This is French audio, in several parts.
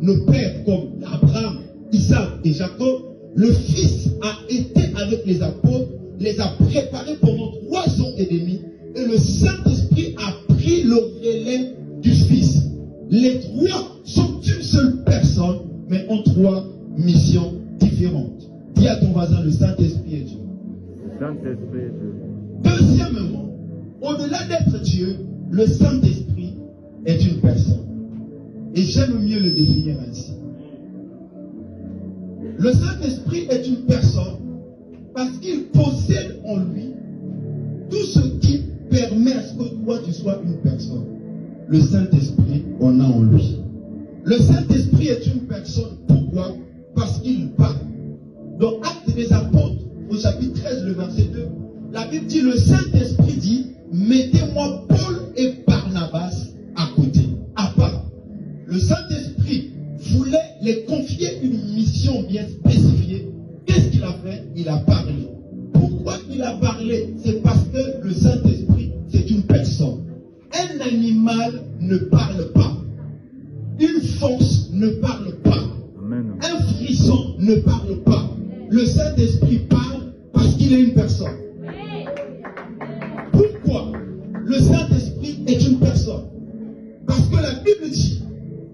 nos pères comme Abraham, Isaac et Jacob, le Fils a été avec les apôtres, les a préparés pendant 3 ans et demi, et le Saint-Esprit a pris le relais du Fils. Les 3 sont une seule personne, mais ont 3 missions différentes. Dis à ton voisin, le Saint-Esprit est Dieu. Saint-Esprit est Dieu. Deuxièmement, au-delà d'être Dieu, le Saint-Esprit est une personne. Et j'aime mieux le définir ainsi. Le Saint-Esprit est une personne parce qu'il possède en lui tout ce qui permet à ce que toi tu sois une personne. Le Saint-Esprit en a en lui. Le Saint-Esprit est une personne. Pourquoi? Parce qu'il parle. Dans Actes des Apôtres, au chapitre 13, le verset 2, la Bible dit, le Saint-Esprit dit, mettez-moi Paul et Barnabas à côté, à part. Le Saint-Esprit voulait les confier une mission bien spécifiée. Qu'est-ce qu'il a fait? Il a parlé. Pourquoi il a parlé? C'est parce que le Saint-Esprit, c'est une personne. Un animal ne parle pas. Une force ne parle pas. Amen. Un frisson ne parle pas. Le Saint-Esprit parle parce qu'il est une personne. Pourquoi le Saint-Esprit est une personne? Parce que la Bible dit,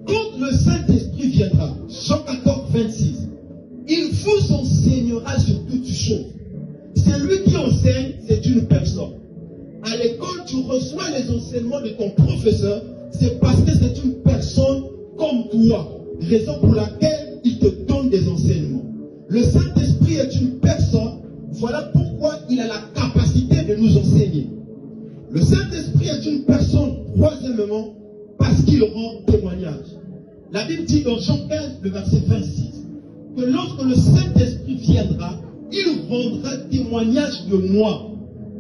quand le Saint-Esprit viendra, Jean 14, 26, il vous enseignera sur toutes choses. Celui qui enseigne, c'est une personne. À l'école, tu reçois les enseignements de ton professeur, c'est parce que c'est une personne comme toi. Raison pour laquelle il te donne des enseignements. Le Saint-Esprit est une personne, voilà pourquoi il a la capacité de nous enseigner. Le Saint-Esprit est une personne, troisièmement, parce qu'il rend témoignage. La Bible dit dans Jean 15, le verset 26, que lorsque le Saint-Esprit viendra, il rendra témoignage de moi.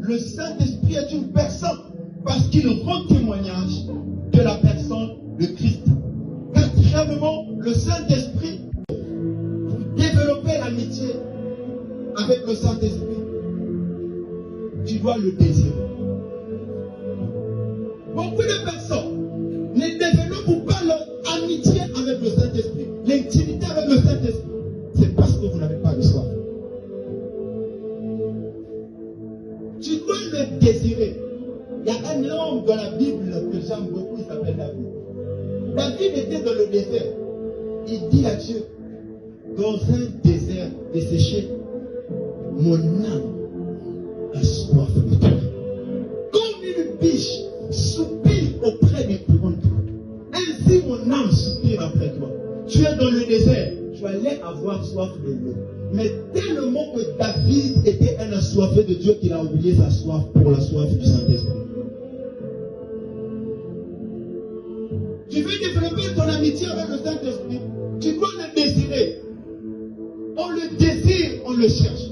Le Saint-Esprit est une personne parce qu'il rend témoignage de la personne de Christ. Quatrièmement, le Saint-Esprit, pour développer l'amitié avec le Saint-Esprit, tu dois le désirer. Beaucoup de personnes ne développent pas leur amitié avec le Saint-Esprit, l'intimité avec le Saint-Esprit. C'est parce que vous n'avez pas de soif. Tu dois le désirer. Il y a un homme dans la Bible que j'aime beaucoup, il s'appelle David. David était dans le désert. Il dit à Dieu, dans un désert desséché, mon âme a soif de toi. Comme une biche soupire auprès des courants d'eau, ainsi mon âme soupire après toi. Tu es dans le désert, tu allais avoir soif de l'eau. Mais tellement que David était un assoiffé de Dieu qu'il a oublié sa soif pour la soif du Saint-Esprit. Tu veux développer ton amitié avec le Saint-Esprit, tu dois le désirer. On le désire, on le cherche.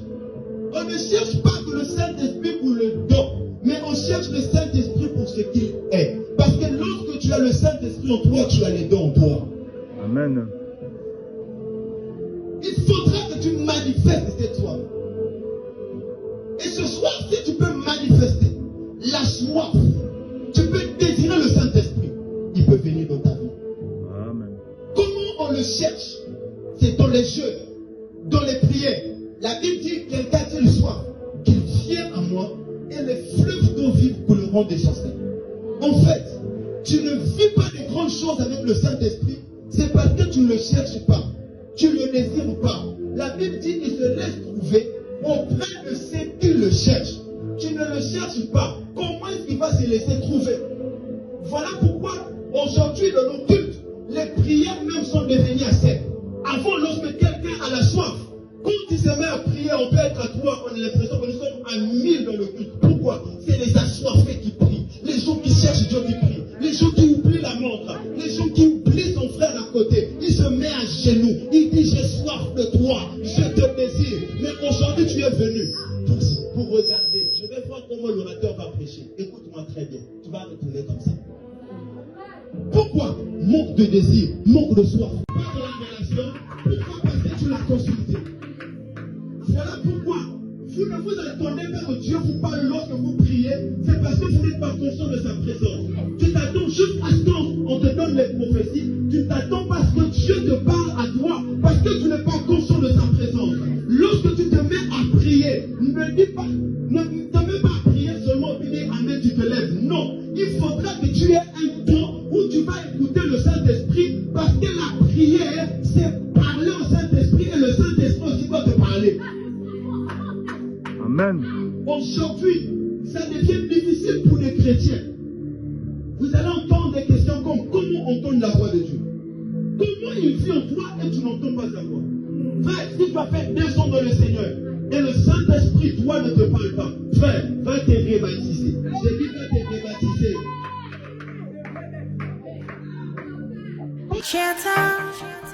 On ne cherche pas que le Saint-Esprit pour le don, mais on cherche le Saint-Esprit pour ce qu'il est. Parce que lorsque tu as le Saint-Esprit en toi, tu as les dons en toi. Amen. Il faudra que tu manifestes cette soif. Et ce soir, si tu peux manifester la soif, tu peux désirer le Saint-Esprit, il peut venir dans ta vie. Amen. Comment on le cherche? C'est dans les jeux, dans les prières. La Bible dit, quelqu'un a-t-il soif, qu'il vienne à moi, et les fleuves d'eau vive couleront des chansons. En fait, tu ne vis pas de grandes choses avec le Saint-Esprit, c'est parce que tu ne le cherches pas. Tu ne le désires pas. La Bible dit qu'il se laisse trouver auprès de ceux qui le cherchent. Tu ne le cherches pas. Comment est-ce qu'il va se laisser trouver? Voilà pourquoi aujourd'hui dans nos cultes, les prières même sont devenues assez. Avant, lorsque quelqu'un a la soif, quand il se met à prier, on peut être à 3, on a l'impression que nous sommes à 1000 dans le culte. Pourquoi? C'est les assoiffés qui prient, les gens qui cherchent Dieu qui prient, les gens qui oublient la montre, les gens qui oublient son frère à côté. Il se met à genoux, il dit j'ai soif de toi, je te désire. Mais aujourd'hui tu es venu pour regarder. Je vais voir comment l'orateur va prêcher. Écoute-moi très bien, tu vas retourner comme ça. Pourquoi? Manque de désir, manque de soif. Pas de révélation. Pourquoi? Parce que tu l'as consulté. Voilà pourquoi vous ne vous attendez pas que Dieu vous parle lorsque vous priez. C'est parce que vous n'êtes pas conscient de sa présence. Tu t'attends juste à ce qu'on te donne les prophéties. Tu ne t'attends pas à ce que Dieu te écouter le Saint-Esprit parce que la prière, c'est parler au Saint-Esprit et le Saint-Esprit aussi doit te parler. Amen. Aujourd'hui, ça devient difficile pour les chrétiens. Vous allez entendre des questions comme comment entendre la voix de Dieu? Comment il vit en toi et tu n'entends pas sa voix? Frère, si tu as fait 2 ans dans le Seigneur et le Saint-Esprit, toi, ne te parle pas, frère, va te rebaptiser. J'ai dit, va te rebaptiser. Shelter.